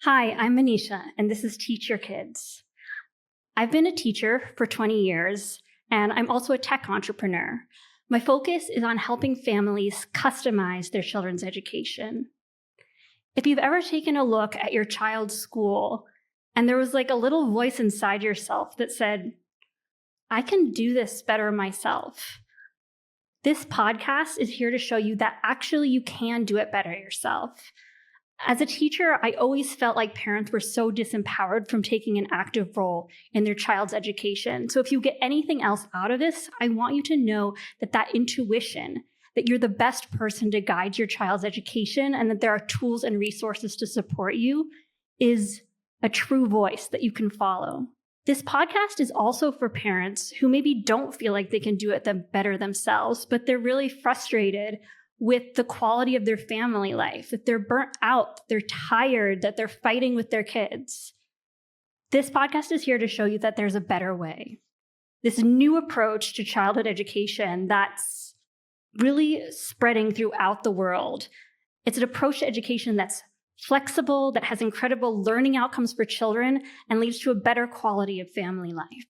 Hi, I'm Manisha, and this is Teach Your Kids. I've been a teacher for 20 years, and I'm also a tech entrepreneur. My focus is on helping families customize their children's education. If you've ever taken a look at your child's school, and there was like a little voice inside yourself that said, I can do this better myself. This podcast is here to show you that actually you can do it better yourself. As a teacher, I always felt like parents were so disempowered from taking an active role in their child's education. So if you get anything else out of this, I want you to know that intuition, that you're the best person to guide your child's education and that there are tools and resources to support you, is a true voice that you can follow. This podcast is also for parents who maybe don't feel like they can do it better themselves, but they're really frustrated with the quality of their family life, that they're burnt out, they're tired, that they're fighting with their kids. This podcast is here to show you that there's a better way. This new approach to childhood education that's really spreading throughout the world. It's an approach to education that's flexible, that has incredible learning outcomes for children, and leads to a better quality of family life.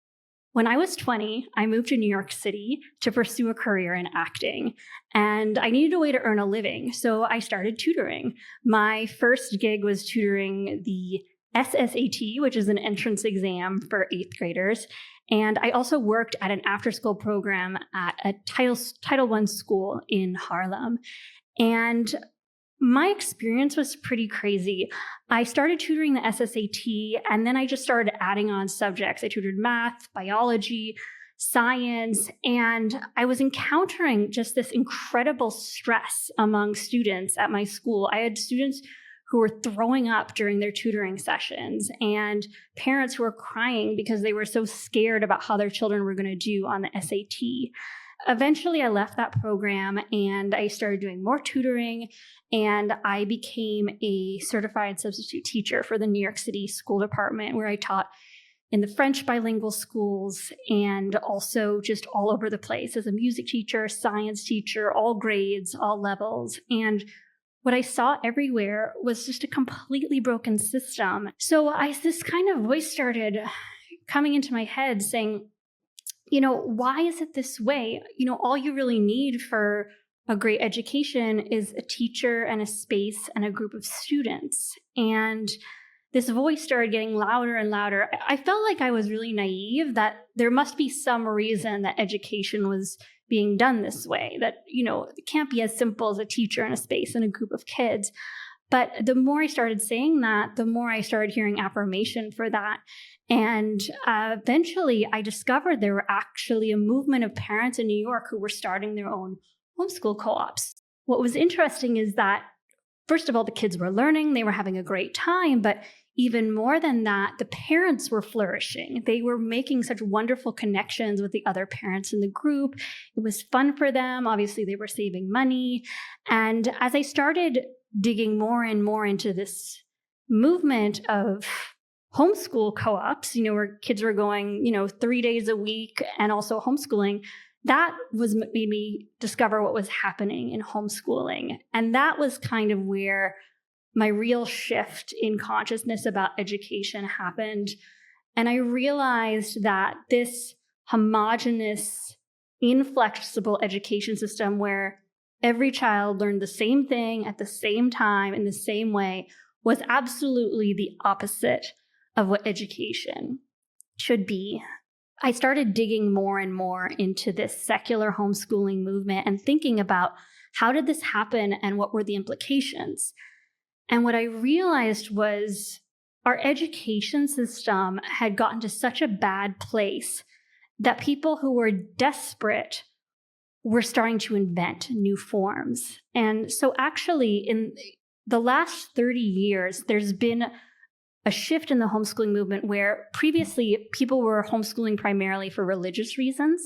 When I was 20, I moved to New York City to pursue a career in acting, and I needed a way to earn a living, so I started tutoring. My first gig was tutoring the SSAT, which is an entrance exam for 8th graders, and I also worked at an after-school program at a Title I school in Harlem. And my experience was pretty crazy. I started tutoring the SSAT, and then I just started adding on subjects. I tutored math, biology, science, and I was encountering just this incredible stress among students at my school. I had students who were throwing up during their tutoring sessions and parents who were crying because they were so scared about how their children were going to do on the SAT. Eventually, I left that program and I started doing more tutoring, and I became a certified substitute teacher for the New York City School Department, where I taught in the French bilingual schools and also just all over the place as a music teacher, science teacher, all grades, all levels. And what I saw everywhere was just a completely broken system. So this kind of voice started coming into my head saying, why is it this way? All you really need for a great education is a teacher and a space and a group of students. And this voice started getting louder and louder. I felt like I was really naive, that there must be some reason that education was being done this way, that, it can't be as simple as a teacher and a space and a group of kids. But the more I started saying that, the more I started hearing affirmation for that. And eventually I discovered there were actually a movement of parents in New York who were starting their own homeschool co-ops. What was interesting is that, first of all, the kids were learning, they were having a great time, but even more than that, the parents were flourishing. They were making such wonderful connections with the other parents in the group. It was fun for them. Obviously, they were saving money. And as I started digging more and more into this movement of homeschool co-ops, where kids were going, 3 days a week and also homeschooling, that made me discover what was happening in homeschooling. And that was kind of where my real shift in consciousness about education happened. And I realized that this homogenous, inflexible education system where every child learned the same thing at the same time in the same way was absolutely the opposite of what education should be. I started digging more and more into this secular homeschooling movement and thinking about how did this happen and what were the implications. And what I realized was our education system had gotten to such a bad place that people who were desperate were starting to invent new forms. And so actually in the last 30 years, there's been a shift in the homeschooling movement where previously people were homeschooling primarily for religious reasons.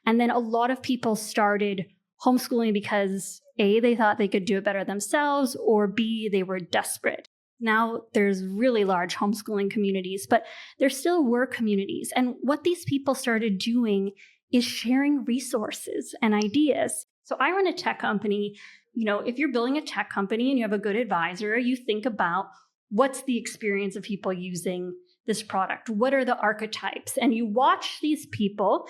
And then a lot of people started homeschooling because A, they thought they could do it better themselves, or B, they were desperate. Now there's really large homeschooling communities, but there still were communities. And what these people started doing is sharing resources and ideas. So I run a tech company. If you're building a tech company and you have a good advisor, you think about what's the experience of people using this product? What are the archetypes? And you watch these people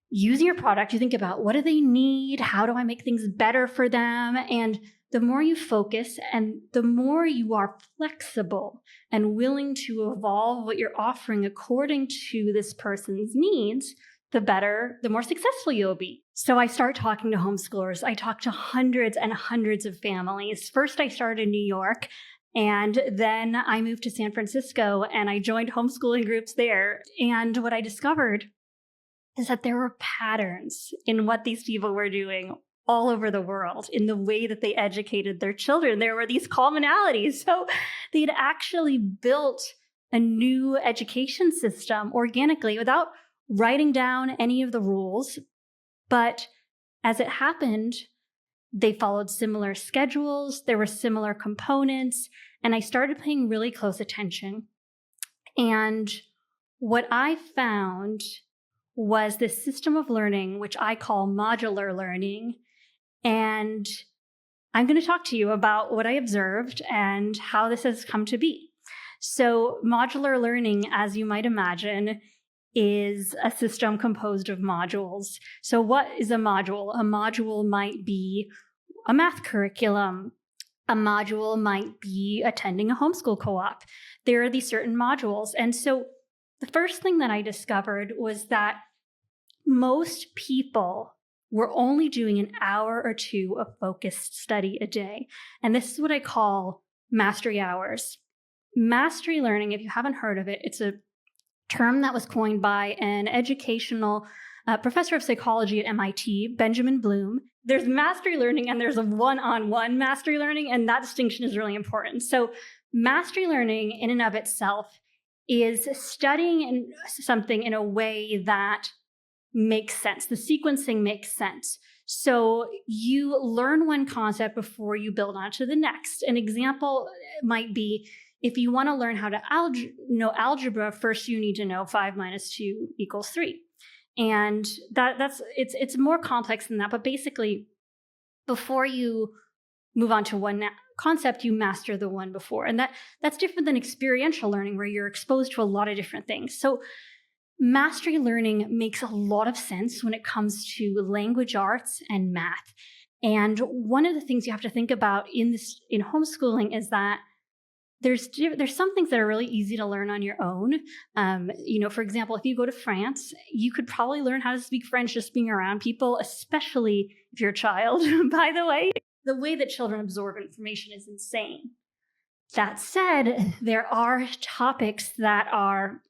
using your product. You think about, what do they need? How do I make things better for them? And the more you focus and the more you are flexible and willing to evolve what you're offering according to this person's needs, the better, the more successful you'll be. So I start talking to homeschoolers. I talk to hundreds and hundreds of families. First, I started in New York, and then I moved to San Francisco and I joined homeschooling groups there. And what I discovered is that there were patterns in what these people were doing all over the world in the way that they educated their children. There were these commonalities. So they'd actually built a new education system organically without writing down any of the rules. But as it happened, they followed similar schedules. There were similar components. And I started paying really close attention. And what I found was this system of learning, which I call modular learning. And I'm going to talk to you about what I observed and how this has come to be. So modular learning, as you might imagine, is a system composed of modules. So what is a module? A module might be a math curriculum. A module might be attending a homeschool co-op. There are these certain modules. And so the first thing that I discovered was that most people were only doing an hour or two of focused study a day. And this is what I call mastery hours. Mastery learning, if you haven't heard of it, it's a term that was coined by an educational professor of psychology at MIT, Benjamin Bloom. There's mastery learning and there's a one-on-one mastery learning, and that distinction is really important. So mastery learning in and of itself is studying something in a way that makes sense. The sequencing makes sense. So you learn one concept before you build onto the next. An example might be, if you want to learn how to know algebra, first you need to know 5 minus 2 equals 3. And it's more complex than that. But basically, before you move on to one concept, you master the one before. And that's different than experiential learning, where you're exposed to a lot of different things. So mastery learning makes a lot of sense when it comes to language arts and math. And one of the things you have to think about in homeschooling is that there's some things that are really easy to learn on your own. For example, if you go to France, you could probably learn how to speak French just being around people, especially if you're a child, by the way. The way that children absorb information is insane. That said, there are topics that are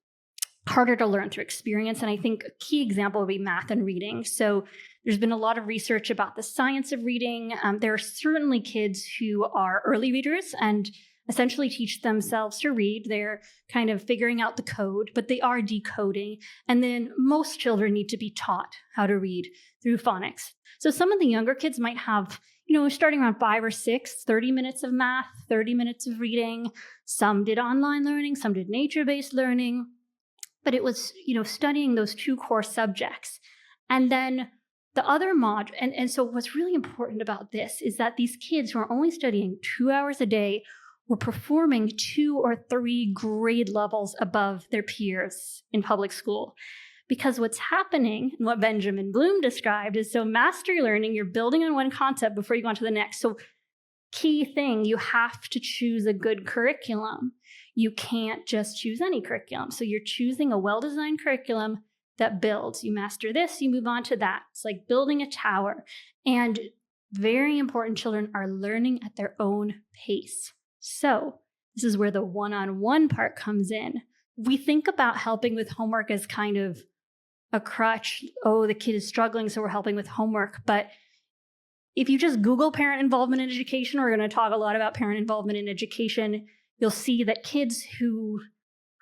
harder to learn through experience. And I think a key example would be math and reading. So there's been a lot of research about the science of reading. There are certainly kids who are early readers and essentially teach themselves to read. They're kind of figuring out the code, but they are decoding. And then most children need to be taught how to read through phonics. So some of the younger kids might have, starting around 5 or 6, 30 minutes of math, 30 minutes of reading. Some did online learning, some did nature-based learning. But it was, studying those 2 core subjects. And then the other and so what's really important about this is that these kids who are only studying 2 hours a day were performing 2 or 3 grade levels above their peers in public school. Because what's happening, and what Benjamin Bloom described, is so mastery learning, you're building on one concept before you go on to the next. So key thing, you have to choose a good curriculum. You can't just choose any curriculum. So you're choosing a well-designed curriculum that builds. You master this, you move on to that. It's like building a tower. And very important, children are learning at their own pace. So this is where the one-on-one part comes in. We think about helping with homework as kind of a crutch. Oh, the kid is struggling, so we're helping with homework. But if you just Google parent involvement in education, we're going to talk a lot about parent involvement in education, you'll see that kids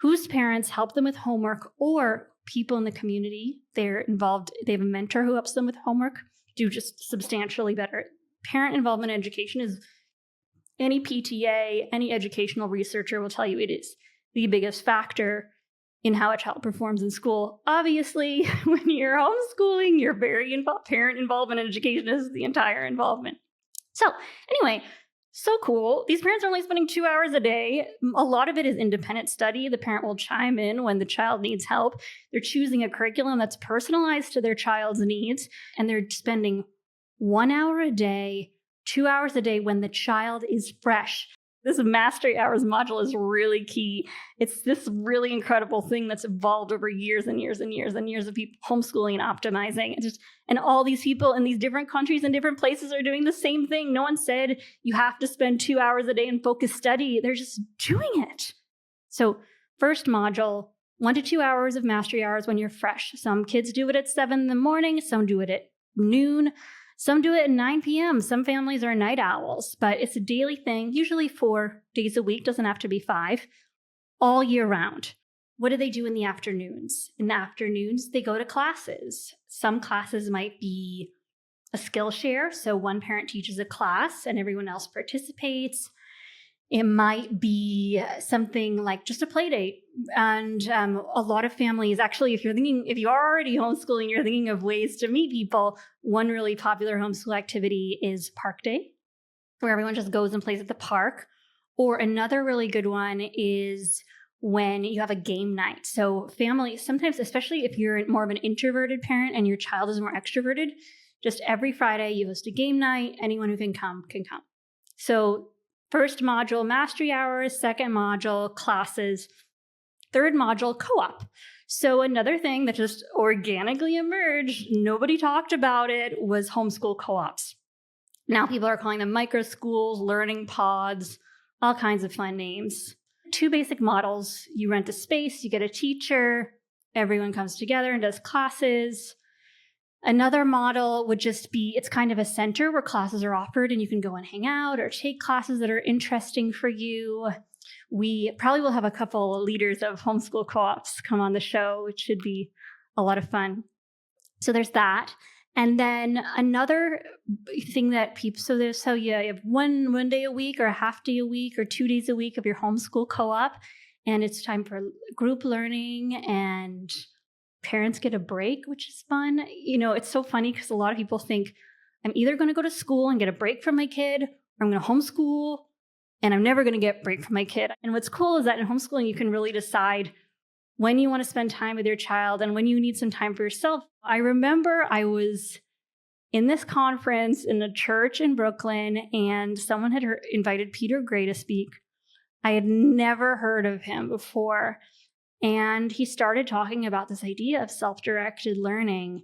whose parents help them with homework, or people in the community, they're involved, they have a mentor who helps them with homework, do just substantially better. Parent involvement in education is, any PTA, any educational researcher will tell you it is the biggest factor in how a child performs in school. Obviously, when you're homeschooling, you're very involved. Parent involvement in education is the entire involvement. So anyway, so cool. These parents are only spending 2 hours a day. A lot of it is independent study. The parent will chime in when the child needs help. They're choosing a curriculum that's personalized to their child's needs, and they're spending 1 hour a day, 2 hours a day when the child is fresh. This mastery hours module is really key. It's this really incredible thing that's evolved over years and years and years and years of people homeschooling and optimizing. And all these people in these different countries and different places are doing the same thing. No one said you have to spend 2 hours a day in focused study. They're just doing it. So first module, 1 to 2 hours of mastery hours when you're fresh. Some kids do it at 7 in the morning. Some do it at noon. Some do it at 9 p.m. Some families are night owls, but it's a daily thing, usually 4 days a week, doesn't have to be 5, all year round. What do they do in the afternoons? In the afternoons, they go to classes. Some classes might be a skill share, so one parent teaches a class and everyone else participates. It might be something like just a play date. And a lot of families, actually, if you are already homeschooling, you're thinking of ways to meet people. One really popular homeschool activity is park day, where everyone just goes and plays at the park. Or another really good one is when you have a game night. So families, sometimes, especially if you're more of an introverted parent and your child is more extroverted, just every Friday you host a game night. Anyone who can come can come. So first module, mastery hours. Second module, classes. Third module, co-op. So another thing that just organically emerged, nobody talked about it, was homeschool co-ops. Now people are calling them micro schools, learning pods, all kinds of fun names. 2 basic models. You rent a space, you get a teacher, everyone comes together and does classes. Another model would just be, it's kind of a center where classes are offered and you can go and hang out or take classes that are interesting for you. We probably will have a couple leaders of homeschool co-ops come on the show, which should be a lot of fun. So there's that. And then another thing that people, so you have one day a week or a half day a week or 2 days a week of your homeschool co-op. And it's time for group learning and parents get a break, which is fun. You know, it's so funny because a lot of people think I'm either going to go to school and get a break from my kid, or I'm going to homeschool and I'm never going to get a break from my kid. And what's cool is that in homeschooling, you can really decide when you want to spend time with your child and when you need some time for yourself. I remember I was in this conference in a church in Brooklyn and someone had invited Peter Gray to speak. I had never heard of him before. And he started talking about this idea of self-directed learning.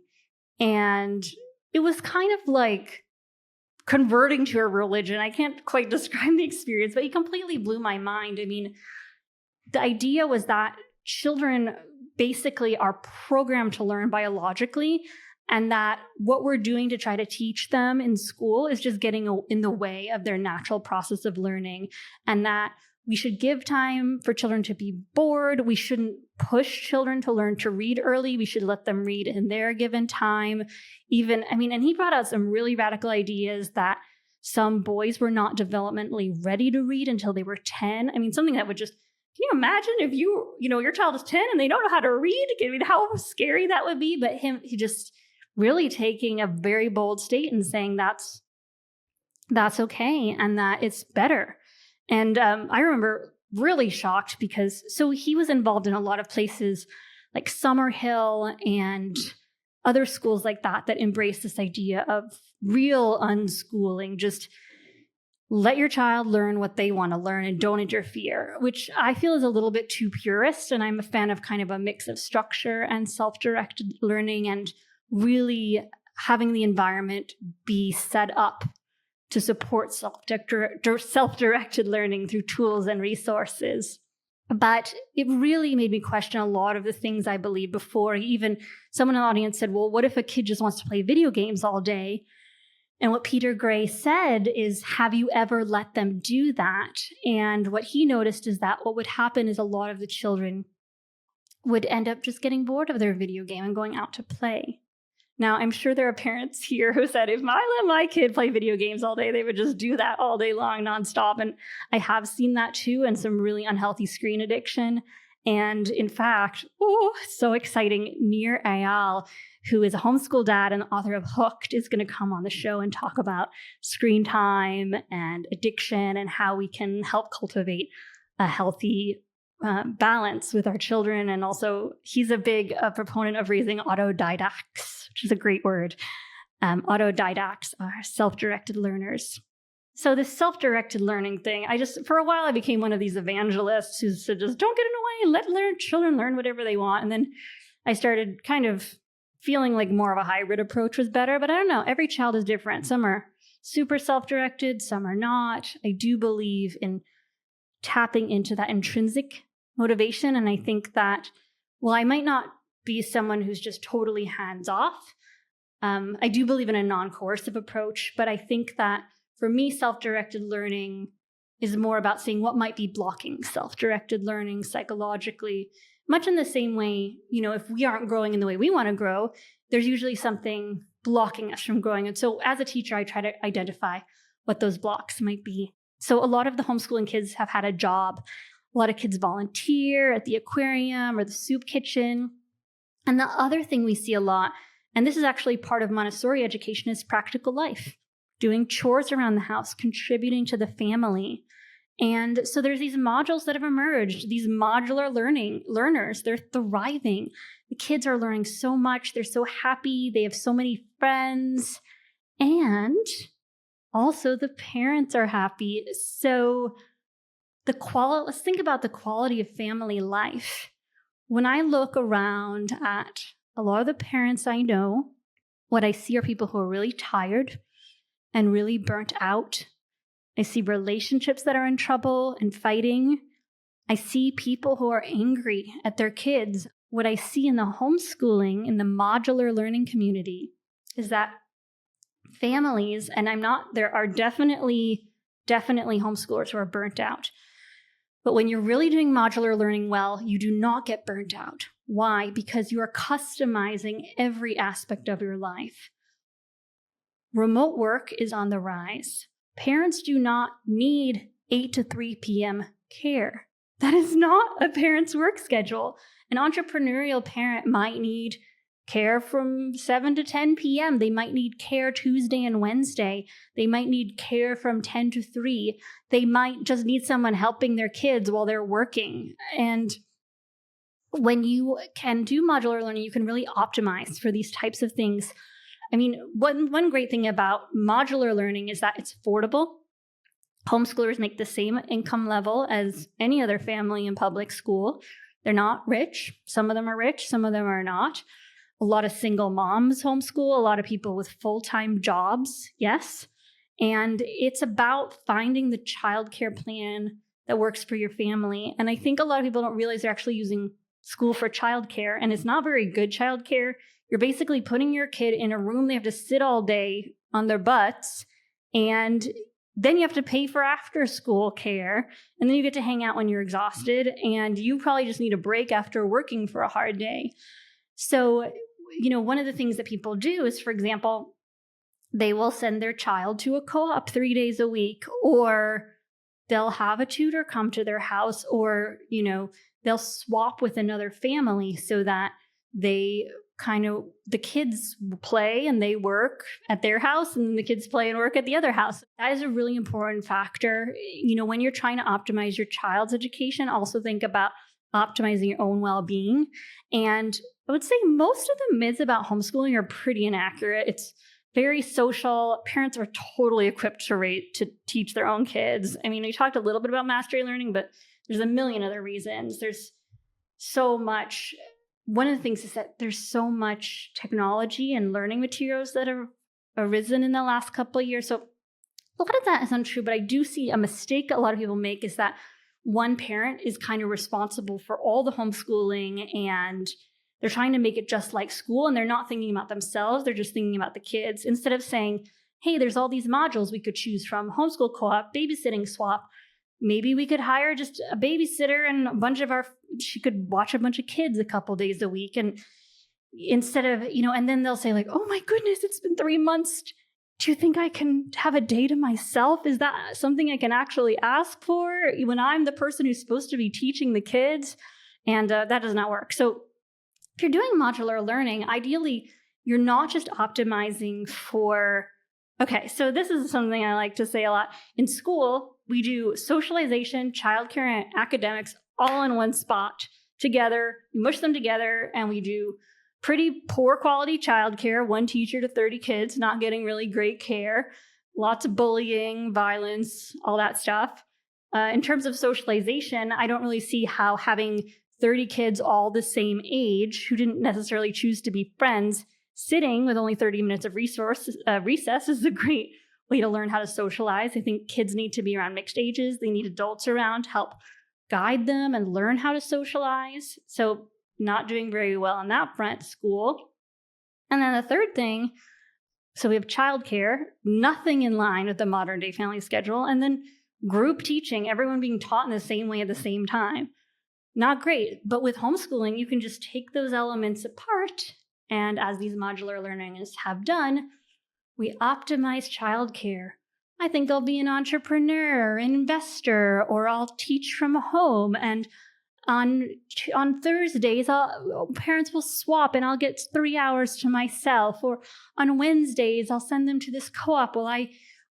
And it was kind of like converting to a religion. I can't quite describe the experience, but he completely blew my mind. I mean, the idea was that children basically are programmed to learn biologically, and that what we're doing to try to teach them in school is just getting in the way of their natural process of learning, and that we should give time for children to be bored. We shouldn't push children to learn to read early. We should let them read in their given time. And he brought out some really radical ideas that some boys were not developmentally ready to read until they were 10. I mean, something that would just, can you imagine if your child is 10 and they don't know how to read? I mean, how scary that would be. But he just really taking a very bold state and saying that's okay and that it's better. And I remember really shocked because, so he was involved in a lot of places like Summerhill and other schools like that embrace this idea of real unschooling, just let your child learn what they want to learn and don't interfere, which I feel is a little bit too purist. And I'm a fan of kind of a mix of structure and self-directed learning and really having the environment be set up to support self-directed learning through tools and resources. But it really made me question a lot of the things I believed before. Even someone in the audience said, well, what if a kid just wants to play video games all day? And what Peter Gray said is, have you ever let them do that? And what he noticed is that what would happen is a lot of the children would end up just getting bored of their video game and going out to play. Now, I'm sure there are parents here who said, if I let my kid play video games all day, they would just do that all day long, nonstop. And I have seen that too, and some really unhealthy screen addiction. And in fact, so exciting, Nir Eyal, who is a homeschool dad and the author of Hooked, is going to come on the show and talk about screen time and addiction and how we can help cultivate a healthy balance with our children. And also, he's a big proponent of raising autodidacts, which is a great word. Autodidacts are self-directed learners. So this self-directed learning thing, for a while, I became one of these evangelists who said, just don't get in the way, let children learn whatever they want. And then I started kind of feeling like more of a hybrid approach was better. But I don't know, every child is different. Some are super self-directed, some are not. I do believe in tapping into that intrinsic motivation. And I think that, while I might not be someone who's just totally hands-off, I do believe in a non-coercive approach. But I think that for me, self-directed learning is more about seeing what might be blocking self-directed learning psychologically. Much in the same way, if we aren't growing in the way we want to grow, there's usually something blocking us from growing. And so as a teacher, I try to identify what those blocks might be. So a lot of the homeschooling kids have had a job. A lot of kids volunteer at the aquarium or the soup kitchen. And the other thing we see a lot, and this is actually part of Montessori education, is practical life. Doing chores around the house, contributing to the family. And so there's these modules that have emerged, these modular learners, they're thriving. The kids are learning so much. They're so happy. They have so many friends. And also the parents are happy. So let's think about the quality of family life. When I look around at a lot of the parents I know, what I see are people who are really tired and really burnt out. I see relationships that are in trouble and fighting. I see people who are angry at their kids. What I see in the homeschooling, in the modular learning community, is that families, and there are definitely homeschoolers who are burnt out. But when you're really doing modular learning well, you do not get burnt out. Why? Because you are customizing every aspect of your life. Remote work is on the rise. Parents do not need 8 to 3 p.m. care. That is not a parent's work schedule. An entrepreneurial parent might need care from 7 to 10 p.m. They might need care Tuesday and Wednesday. They might need care from 10 to 3. They might just need someone helping their kids while they're working. And when you can do modular learning, you can really optimize for these types of things. I mean, one great thing about modular learning is that it's affordable. Homeschoolers make the same income level as any other family in public school. They're not rich. Some of them are rich, some of them are not. A lot of single moms homeschool, a lot of people with full-time jobs, yes. And it's about finding the childcare plan that works for your family. And I think a lot of people don't realize they're actually using school for childcare, and it's not very good childcare. You're basically putting your kid in a room they have to sit all day on their butts, and then you have to pay for after school care, and then you get to hang out when you're exhausted, and you probably just need a break after working for a hard day. So, one of the things that people do is, for example, they will send their child to a co-op 3 days a week, or they'll have a tutor come to their house, or, they'll swap with another family so that the kids play and they work at their house, and the kids play and work at the other house. That is a really important factor. When you're trying to optimize your child's education, also think about optimizing your own well-being. And I would say most of the myths about homeschooling are pretty inaccurate. It's very social. Parents are totally equipped to teach their own kids. I mean, we talked a little bit about mastery learning, but there's a million other reasons. There's so much. One of the things is that there's so much technology and learning materials that have arisen in the last couple of years. So a lot of that is untrue, but I do see a mistake a lot of people make is that one parent is kind of responsible for all the homeschooling, and they're trying to make it just like school, and they're not thinking about themselves. They're just thinking about the kids, instead of saying, hey, there's all these modules we could choose from: homeschool co-op, babysitting swap. Maybe we could hire just a babysitter and she could watch a bunch of kids a couple days a week. And instead of, and then they'll say like, oh my goodness, it's been 3 months. Do you think I can have a day to myself? Is that something I can actually ask for when I'm the person who's supposed to be teaching the kids? And that does not work. So if you're doing modular learning, ideally, you're not just optimizing for, okay, so this is something I like to say a lot. In school, we do socialization, childcare, and academics all in one spot together. We mush them together, and we do pretty poor quality childcare, 1 teacher to 30 kids, not getting really great care, lots of bullying, violence, all that stuff. In terms of socialization, I don't really see how having 30 kids all the same age who didn't necessarily choose to be friends sitting with only 30 minutes of recess is a great way to learn how to socialize. I think kids need to be around mixed ages. They need adults around to help guide them and learn how to socialize. So not doing very well on that front, school. And then the third thing, so we have childcare, nothing in line with the modern day family schedule, and then group teaching, everyone being taught in the same way at the same time. Not great, but with homeschooling, you can just take those elements apart, and as these modular learners have done, we optimize childcare. I think I'll be an entrepreneur, an investor, or I'll teach from home, and on Thursdays, parents will swap and I'll get 3 hours to myself. Or on Wednesdays, I'll send them to this co-op while I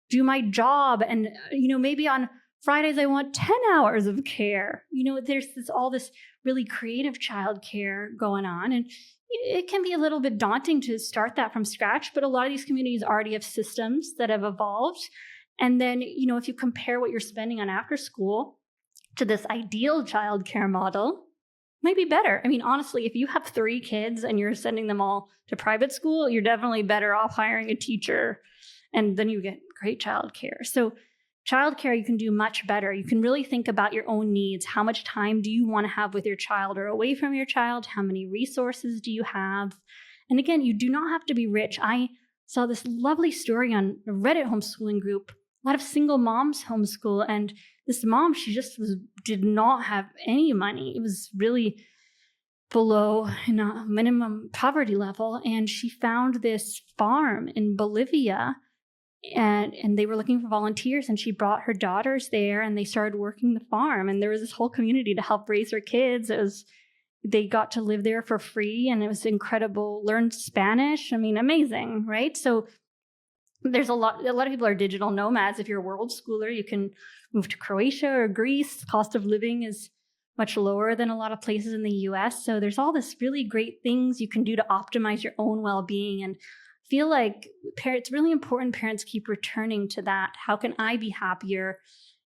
do my job. And, maybe on Fridays, I want 10 hours of care. There's all this really creative childcare going on. And it can be a little bit daunting to start that from scratch, but a lot of these communities already have systems that have evolved. And then, if you compare what you're spending on after school to this ideal childcare model, might be better. I mean, honestly, if you have 3 kids and you're sending them all to private school, you're definitely better off hiring a teacher, and then you get great childcare. So childcare, you can do much better. You can really think about your own needs. How much time do you want to have with your child or away from your child? How many resources do you have? And again, you do not have to be rich. I saw this lovely story on a Reddit homeschooling group. A lot of single moms homeschool, and this mom, she just did not have any money. It was really below minimum poverty level, and she found this farm in Bolivia, and they were looking for volunteers, and she brought her daughters there, and they started working the farm, and there was this whole community to help raise her kids. They got to live there for free, and it was incredible. Learned Spanish. I mean, amazing, right? So there's a lot of people are digital nomads. If you're a world schooler, you can move to Croatia or Greece. Cost of living is much lower than a lot of places in the US. So there's all this really great things you can do to optimize your own well-being. And I feel like it's really important parents keep returning to that. How can I be happier?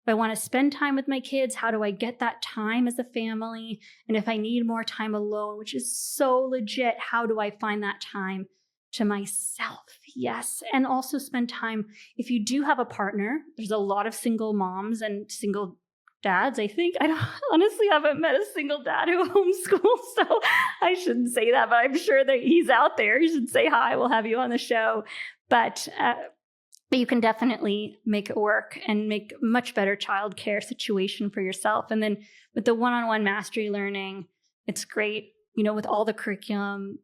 If I want to spend time with my kids, how do I get that time as a family? And if I need more time alone, which is so legit, how do I find that time to myself? Yes. And also spend time. If you do have a partner, there's a lot of single moms and single dads, I think. I honestly haven't met a single dad who homeschools, so I shouldn't say that, but I'm sure that he's out there. You should say hi. We'll have you on the show. But you can definitely make it work and make a much better childcare situation for yourself. And then with the one-on-one mastery learning, it's great, with all the curriculum,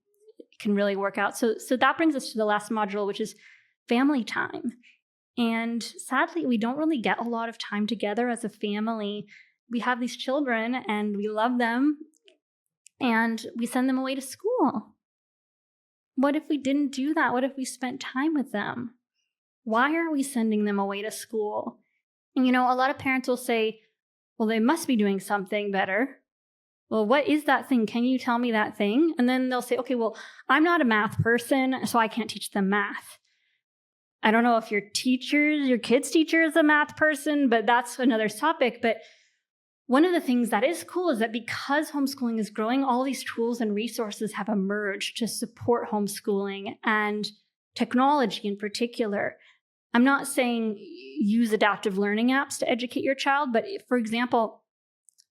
can really work out. So that brings us to the last module, which is family time. And sadly, we don't really get a lot of time together as a family. We have these children and we love them and we send them away to school. What if we didn't do that? What if we spent time with them? Why are we sending them away to school? And a lot of parents will say, well, they must be doing something better. Well, what is that thing? Can you tell me that thing? And then they'll say, okay, well, I'm not a math person, so I can't teach them math. I don't know if your kid's teacher is a math person, but that's another topic. But one of the things that is cool is that because homeschooling is growing, all these tools and resources have emerged to support homeschooling and technology in particular. I'm not saying use adaptive learning apps to educate your child, but if, for example,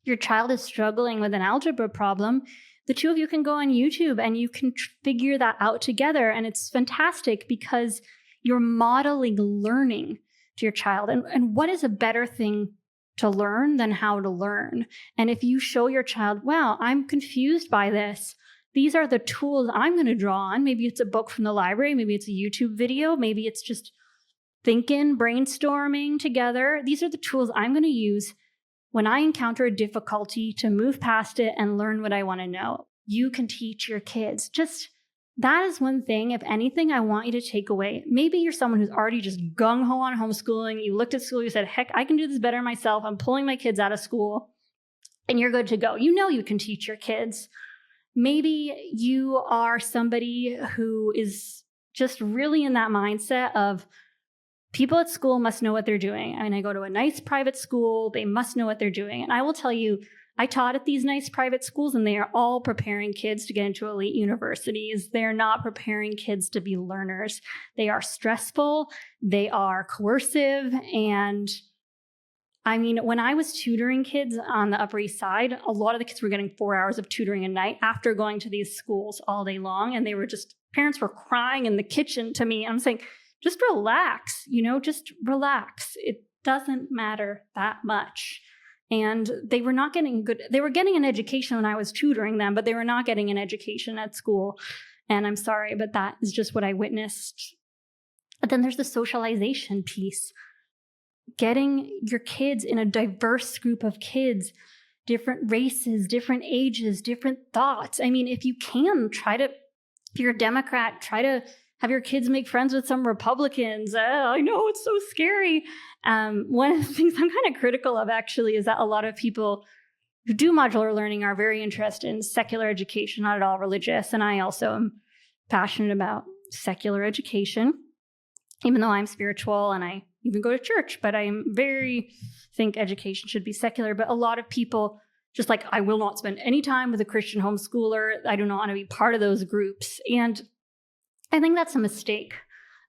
your child is struggling with an algebra problem, the two of you can go on YouTube and you can figure that out together. And it's fantastic because you're modeling learning to your child. And what is a better thing to learn than how to learn? And if you show your child, wow, I'm confused by this. These are the tools I'm going to draw on. Maybe it's a book from the library. Maybe it's a YouTube video. Maybe it's just thinking, brainstorming together. These are the tools I'm going to use when I encounter a difficulty, to move past it and learn what I want to know. You can teach your kids. Just that is one thing, if anything, I want you to take away. Maybe you're someone who's already just gung-ho on homeschooling. You looked at school, you said, heck, I can do this better myself. I'm pulling my kids out of school, and you're good to go. You know you can teach your kids. Maybe you are somebody who is just really in that mindset of people at school must know what they're doing. I mean, I go to a nice private school, they must know what they're doing. And I will tell you, I taught at these nice private schools, and they are all preparing kids to get into elite universities. They're not preparing kids to be learners. They are stressful, they are coercive, and I mean, when I was tutoring kids on the Upper East Side, a lot of the kids were getting 4 hours of tutoring a night after going to these schools all day long, and they were just, parents were crying in the kitchen to me. I'm saying, just relax, just relax. It doesn't matter that much. And they were not getting they were getting an education when I was tutoring them, but they were not getting an education at school. And I'm sorry, but that is just what I witnessed. But then there's the socialization piece. Getting your kids in a diverse group of kids, different races, different ages, different thoughts. I mean, if you can, if you're a Democrat, try to have your kids make friends with some Republicans. I know, it's so scary. One of the things I'm kind of critical of, actually, is that a lot of people who do modular learning are very interested in secular education, not at all religious. And I also am passionate about secular education, even though I'm spiritual and I even go to church, but I think education should be secular. But a lot of people just like, I will not spend any time with a Christian homeschooler. I do not want to be part of those groups. And I think that's a mistake.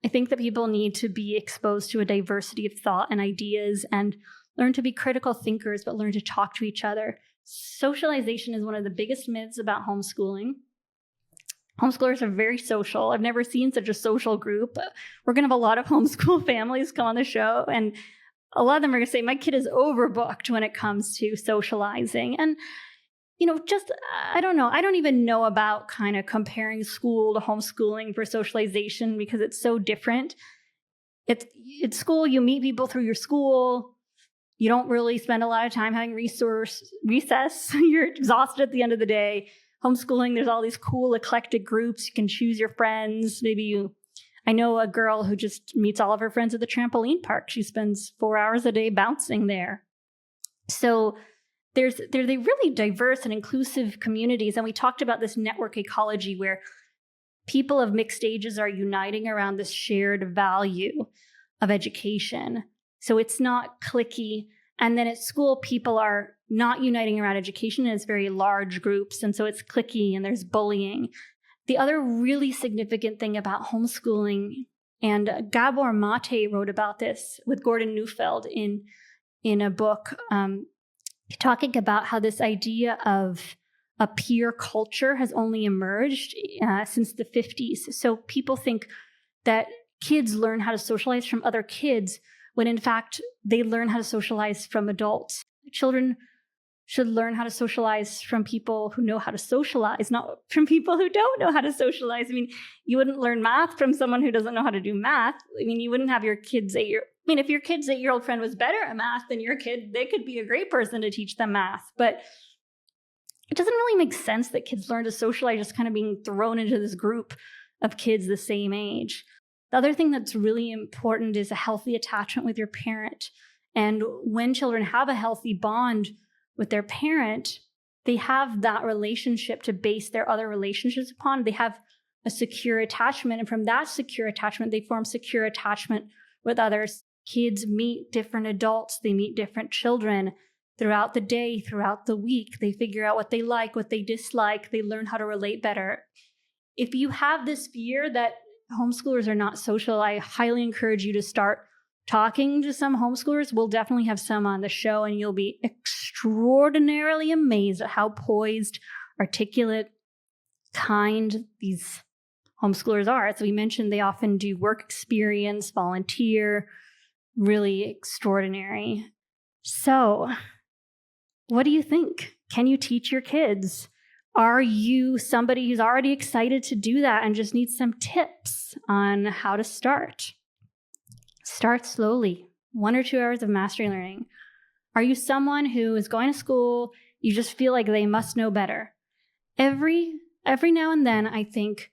I think that people need to be exposed to a diversity of thought and ideas and learn to be critical thinkers, but learn to talk to each other. Socialization is one of the biggest myths about homeschooling. Homeschoolers are very social. I've never seen such a social group. We're going to have a lot of homeschool families come on the show, and a lot of them are going to say, my kid is overbooked when it comes to socializing. And I don't know. I don't even know about kind of comparing school to homeschooling for socialization because it's so different. It's school, you meet people through your school. You don't really spend a lot of time having recess. You're exhausted at the end of the day. Homeschooling, there's all these cool eclectic groups. You can choose your friends. I know a girl who just meets all of her friends at the trampoline park. She spends 4 hours a day bouncing there. So they're really diverse and inclusive communities. And we talked about this network ecology where people of mixed ages are uniting around this shared value of education. So it's not cliquey. And then at school, people are not uniting around education as very large groups. And so it's cliquey and there's bullying. The other really significant thing about homeschooling, and Gabor Mate wrote about this with Gordon Neufeld in a book, talking about how this idea of a peer culture has only emerged since the 50s. So people think that kids learn how to socialize from other kids when in fact they learn how to socialize from adults. Children should learn how to socialize from people who know how to socialize, not from people who don't know how to socialize. I mean, you wouldn't learn math from someone who doesn't know how to do math. I mean, you wouldn't have your kids if your kid's 8-year-old friend was better at math than your kid, they could be a great person to teach them math. But it doesn't really make sense that kids learn to socialize just kind of being thrown into this group of kids the same age. The other thing that's really important is a healthy attachment with your parent. And when children have a healthy bond with their parent, they have that relationship to base their other relationships upon. They have a secure attachment. And from that secure attachment, they form secure attachment with others. Kids meet different adults. They meet different children throughout the day, throughout the week. They figure out what they like, what they dislike. They learn how to relate better. If you have this fear that homeschoolers are not social, I highly encourage you to start talking to some homeschoolers. We'll definitely have some on the show, and you'll be extraordinarily amazed at how poised, articulate, kind these homeschoolers are. As we mentioned, they often do work experience, volunteer, really extraordinary. So, what do you think? Can you teach your kids? Are you somebody who's already excited to do that and just needs some tips on how to start? Start slowly. 1 or 2 hours of mastery learning. Are you someone who is going to school, you just feel like they must know better? Every now and then I think,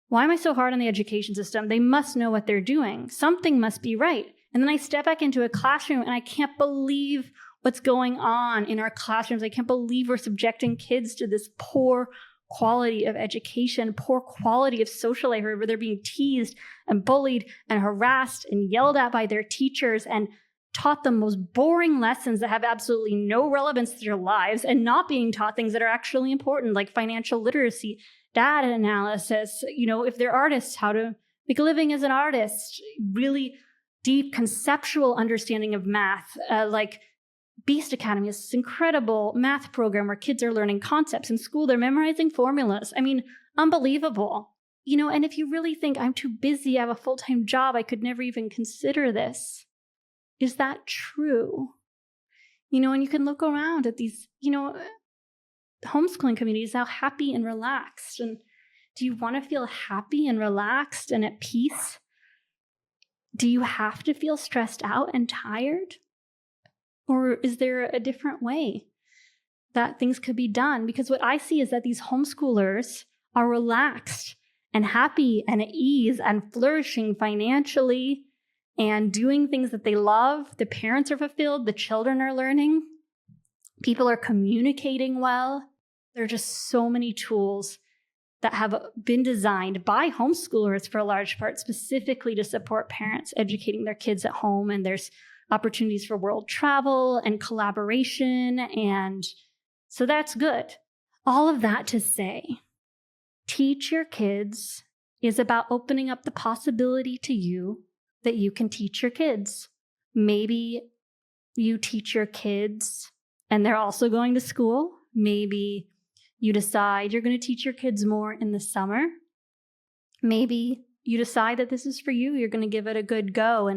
why am I so hard on the education system? They must know what they're doing. Something must be right. And then I step back into a classroom and I can't believe what's going on in our classrooms. I can't believe we're subjecting kids to this poor quality of education, poor quality of social life, where they're being teased and bullied and harassed and yelled at by their teachers and taught the most boring lessons that have absolutely no relevance to their lives, and not being taught things that are actually important, like financial literacy, data analysis, if they're artists, how to make a living as an artist, really deep conceptual understanding of math, like Beast Academy is this incredible math program where kids are learning concepts. In school, they're memorizing formulas. I mean, unbelievable. And if you really think I'm too busy, I have a full-time job, I could never even consider this. Is that true? And you can look around at these, homeschooling communities, how happy and relaxed. And do you want to feel happy and relaxed and at peace? Do you have to feel stressed out and tired? Or is there a different way that things could be done? Because what I see is that these homeschoolers are relaxed and happy and at ease and flourishing financially and doing things that they love. The parents are fulfilled. The children are learning. People are communicating well. There are just so many tools that have been designed by homeschoolers for a large part, specifically to support parents educating their kids at home. And there's opportunities for world travel and collaboration. And so that's good. All of that to say, teach your kids is about opening up the possibility to you that you can teach your kids. Maybe you teach your kids and they're also going to school. Maybe you decide you're going to teach your kids more in the summer. Maybe you decide that this is for you. You're going to give it a good go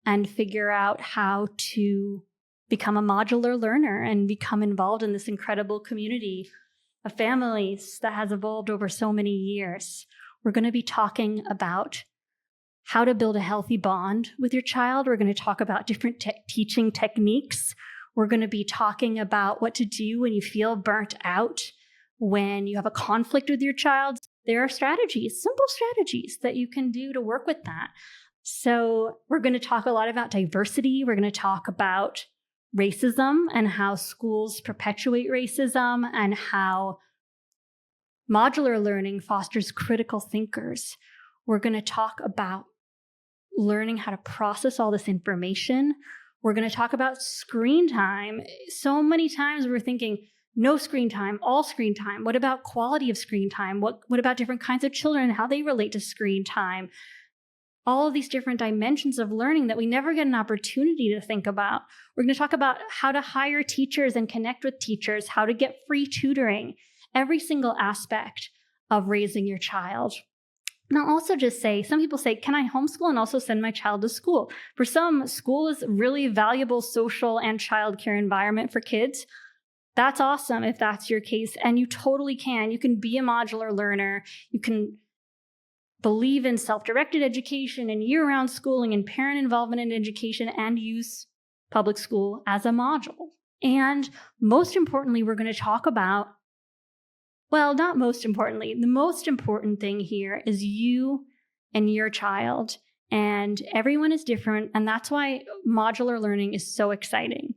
and figure out how to become a modular learner and become involved in this incredible community of families that has evolved over so many years. We're going to be talking about how to build a healthy bond with your child. We're going to talk about different teaching techniques. We're going to be talking about what to do when you feel burnt out, when you have a conflict with your child. There are strategies, simple strategies that you can do to work with that. So we're going to talk a lot about diversity. We're going to talk about racism and how schools perpetuate racism and how modular learning fosters critical thinkers. We're going to talk about learning how to process all this information. We're going to talk about screen time. So many times we're thinking, no screen time, all screen time. What about quality of screen time? What about different kinds of children, how they relate to screen time? All of these different dimensions of learning that we never get an opportunity to think about. We're going to talk about how to hire teachers and connect with teachers, how to get free tutoring, every single aspect of raising your child. And I'll also just say, some people say, can I homeschool and also send my child to school? For some, school is a really valuable social and childcare environment for kids. That's awesome if that's your case. And you totally can. You can be a modular learner. You can believe in self-directed education and year-round schooling and parent involvement in education and use public school as a module. And most importantly, we're going to talk about, well, not most importantly, the most important thing here is you and your child. And everyone is different. And that's why modular learning is so exciting.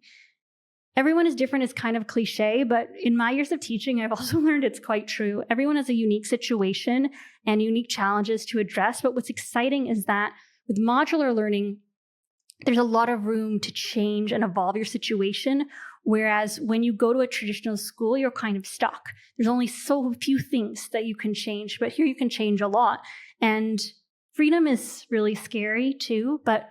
Everyone is different is kind of cliche, but in my years of teaching, I've also learned it's quite true. Everyone has a unique situation and unique challenges to address. But what's exciting is that with modular learning, there's a lot of room to change and evolve your situation. Whereas when you go to a traditional school, you're kind of stuck. There's only so few things that you can change, but here you can change a lot. And freedom is really scary too, but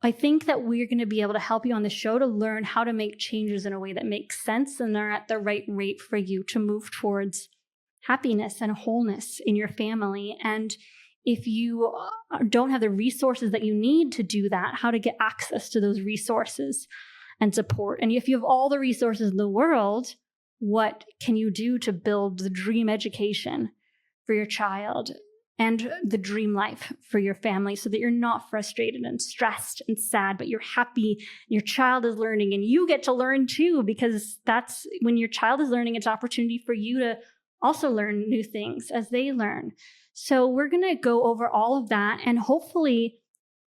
I think that we're going to be able to help you on the show to learn how to make changes in a way that makes sense and are at the right rate for you to move towards happiness and wholeness in your family. And if you don't have the resources that you need to do that, how to get access to those resources and support. And if you have all the resources in the world, what can you do to build the dream education for your child? and the dream life for your family so that you're not frustrated and stressed and sad, but you're happy, your child is learning, and you get to learn too, because that's when your child is learning, it's opportunity for you to also learn new things as they learn. So we're going to go over all of that, and hopefully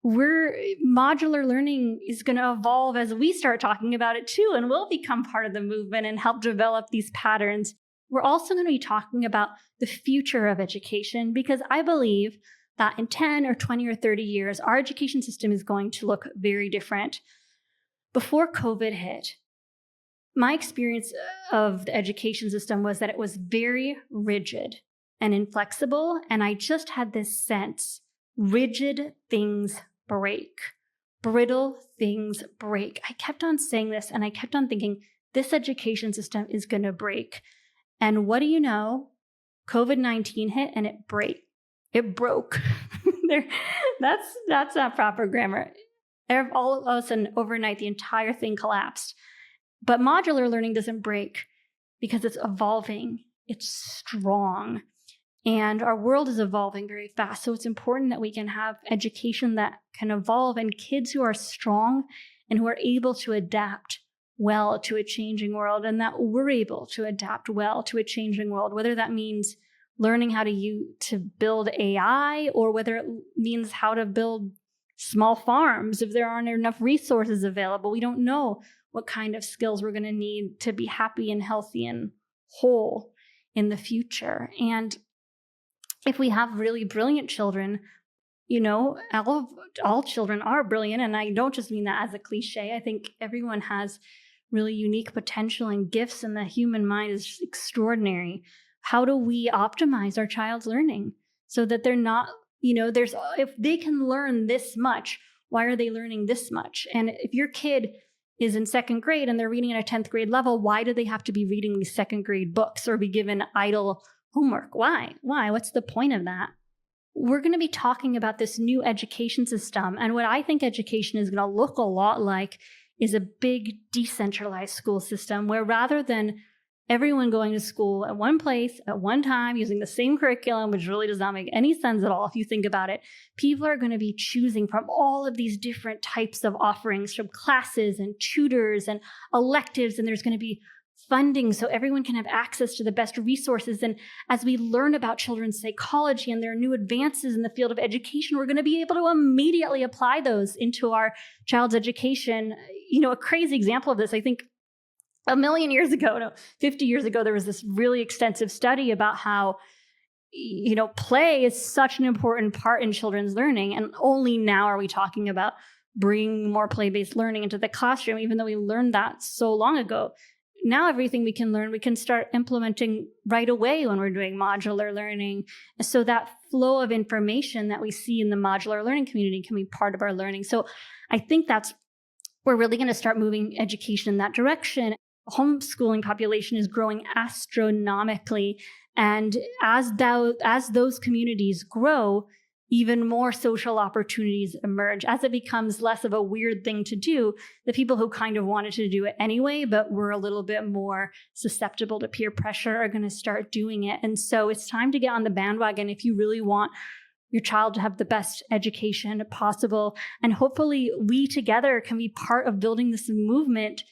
modular learning is going to evolve as we start talking about it too, and we'll become part of the movement and help develop these patterns. We're also going to be talking about the future of education, because I believe that in 10 or 20 or 30 years, our education system is going to look very different. Before COVID hit, my experience of the education system was that it was very rigid and inflexible, and I just had this sense, rigid things break. Brittle things break. I kept on saying this, and I kept on thinking, this education system is going to break. And what do you know? COVID-19 hit and it broke. That's not proper grammar. All of a sudden, overnight, the entire thing collapsed. But modular learning doesn't break because it's evolving. It's strong. And our world is evolving very fast. So it's important that we can have education that can evolve, and kids who are strong and who are able to adapt well to a changing world, and that we're able to adapt well to a changing world, whether that means learning how to build AI, or whether it means how to build small farms if there aren't enough resources available. We don't know what kind of skills we're going to need to be happy and healthy and whole in the future. And if we have really brilliant children, all children are brilliant, and I don't just mean that as a cliche. I think everyone has really unique potential and gifts, and the human mind is extraordinary. How do we optimize our child's learning so that they're not, if they can learn this much, why are they learning this much? And if your kid is in second grade and they're reading at a 10th grade level, why do they have to be reading these second grade books or be given idle homework? Why? What's the point of that? We're going to be talking about this new education system, and what I think education is going to look a lot like is a big decentralized school system where, rather than everyone going to school at one place at one time using the same curriculum, which really does not make any sense at all if you think about it, people are going to be choosing from all of these different types of offerings, from classes and tutors and electives, and there's going to be funding so everyone can have access to the best resources. And as we learn about children's psychology and their new advances in the field of education, we're going to be able to immediately apply those into our child's education. A crazy example of this, I think 50 years ago, there was this really extensive study about how, play is such an important part in children's learning. And only now are we talking about bringing more play-based learning into the classroom, even though we learned that so long ago. Now everything we can learn, we can start implementing right away when we're doing modular learning. So that flow of information that we see in the modular learning community can be part of our learning. So I think we're really going to start moving education in that direction. The homeschooling population is growing astronomically. And as those communities grow, even more social opportunities emerge. As it becomes less of a weird thing to do, the people who kind of wanted to do it anyway, but were a little bit more susceptible to peer pressure, are going to start doing it. And so it's time to get on the bandwagon if you really want your child to have the best education possible. And hopefully we together can be part of building this movement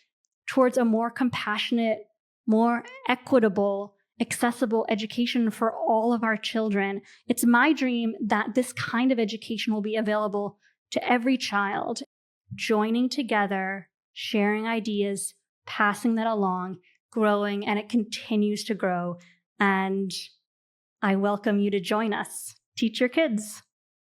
towards a more compassionate, more equitable, accessible education for all of our children. It's my dream that this kind of education will be available to every child, joining together, sharing ideas, passing that along, growing, and it continues to grow. And I welcome you to join us. Teach your kids.